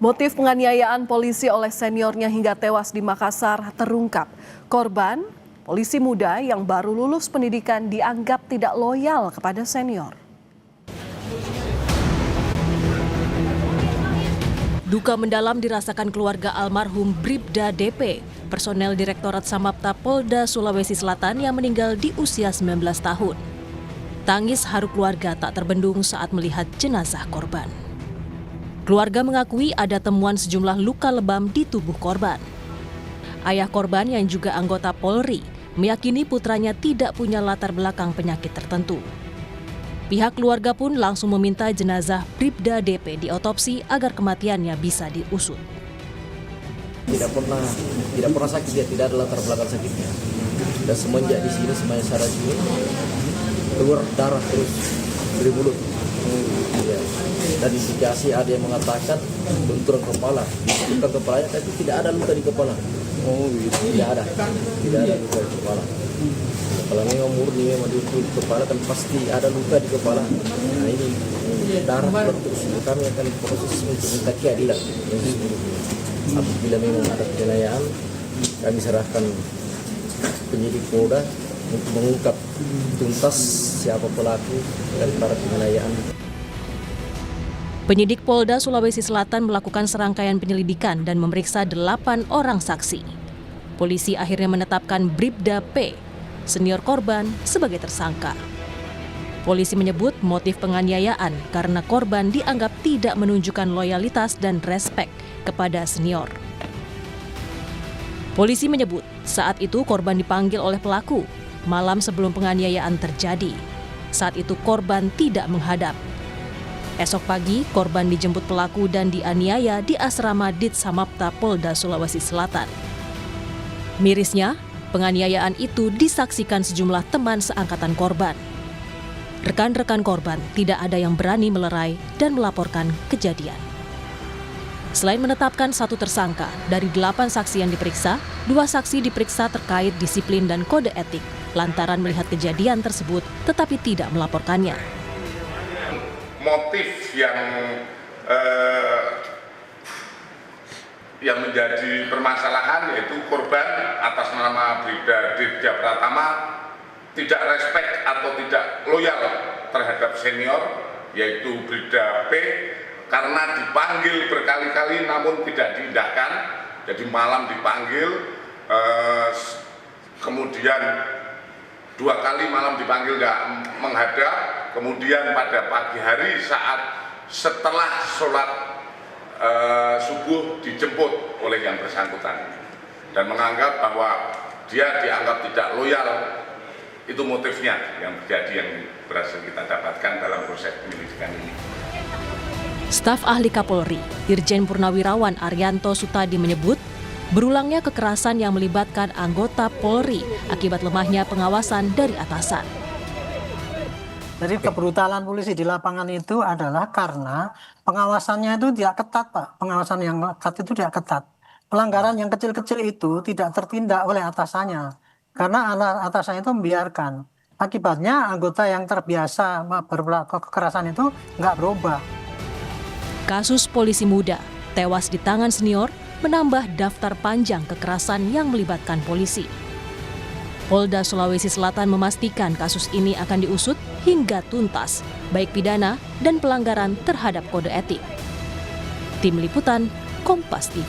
Motif penganiayaan polisi oleh seniornya hingga tewas di Makassar terungkap. Korban, polisi muda yang baru lulus pendidikan dianggap tidak loyal kepada senior. Duka mendalam dirasakan keluarga almarhum Bribda DP, personel Direktorat Samapta Polda Sulawesi Selatan yang meninggal di usia 19 tahun. Tangis haru keluarga tak terbendung saat melihat jenazah korban. Keluarga mengakui ada temuan sejumlah luka lebam di tubuh korban. Ayah korban yang juga anggota Polri meyakini putranya tidak punya latar belakang penyakit tertentu. Pihak keluarga pun langsung meminta jenazah Bribda DP diotopsi agar kematiannya bisa diusut. Tidak pernah sakit, dia tidak ada latar belakang sakitnya. Dan semenjak di sini, semuanya saraf ini keluar darah terus dari mulut. Ya. Dan indikasi ada yang mengatakan benturan kepala, benturan kepalanya tapi tidak ada luka di kepala. Tidak ada luka di kepala. Kalau memang murni memang di kepala kan pasti ada luka di kepala. Nah ini darah terus kami akan proses untuk minta keadilan. Apabila memang ada penganiayaan, kami serahkan penyidik Polda untuk mengungkap tuntas siapa pelaku dan para penganiayaan. Penyidik Polda Sulawesi Selatan melakukan serangkaian penyelidikan dan memeriksa 8 orang saksi. Polisi akhirnya menetapkan Bribda P, senior korban, sebagai tersangka. Polisi menyebut motif penganiayaan karena korban dianggap tidak menunjukkan loyalitas dan respek kepada senior. Polisi menyebut saat itu korban dipanggil oleh pelaku malam sebelum penganiayaan terjadi. Saat itu korban tidak menghadap. Esok pagi, korban dijemput pelaku dan dianiaya di asrama Dit Samapta Polda Sulawesi Selatan. Mirisnya, penganiayaan itu disaksikan sejumlah teman seangkatan korban. Rekan-rekan korban tidak ada yang berani melerai dan melaporkan kejadian. Selain menetapkan 1 tersangka, dari 8 saksi yang diperiksa, 2 saksi diperiksa terkait disiplin dan kode etik lantaran melihat kejadian tersebut tetapi tidak melaporkannya. Motif yang menjadi permasalahan yaitu korban atas nama Bribda Dirja Pratama tidak respect atau tidak loyal terhadap senior yaitu Bribda P karena dipanggil berkali-kali namun tidak diindahkan. Jadi malam dipanggil, kemudian 2 kali malam dipanggil nggak menghadap, kemudian pada pagi hari saat setelah sholat subuh dijemput oleh yang bersangkutan dan menganggap bahwa dia dianggap tidak loyal. Itu motifnya yang terjadi yang berhasil kita dapatkan dalam proses penyelidikan ini. Staf ahli Kapolri, Irjen Purnawirawan Arianto Sutadi menyebut, berulangnya kekerasan yang melibatkan anggota Polri akibat lemahnya pengawasan dari atasan. Jadi kebrutalan polisi di lapangan itu adalah karena pengawasannya itu tidak ketat, Pak. Pengawasan yang ketat itu tidak ketat. Pelanggaran yang kecil-kecil itu tidak tertindak oleh atasannya. Karena atasannya itu membiarkan. Akibatnya anggota yang terbiasa berperilaku kekerasan itu nggak berubah. Kasus polisi muda tewas di tangan senior menambah daftar panjang kekerasan yang melibatkan polisi. Polda Sulawesi Selatan memastikan kasus ini akan diusut hingga tuntas, baik pidana dan pelanggaran terhadap kode etik. Tim Liputan, Kompas TV.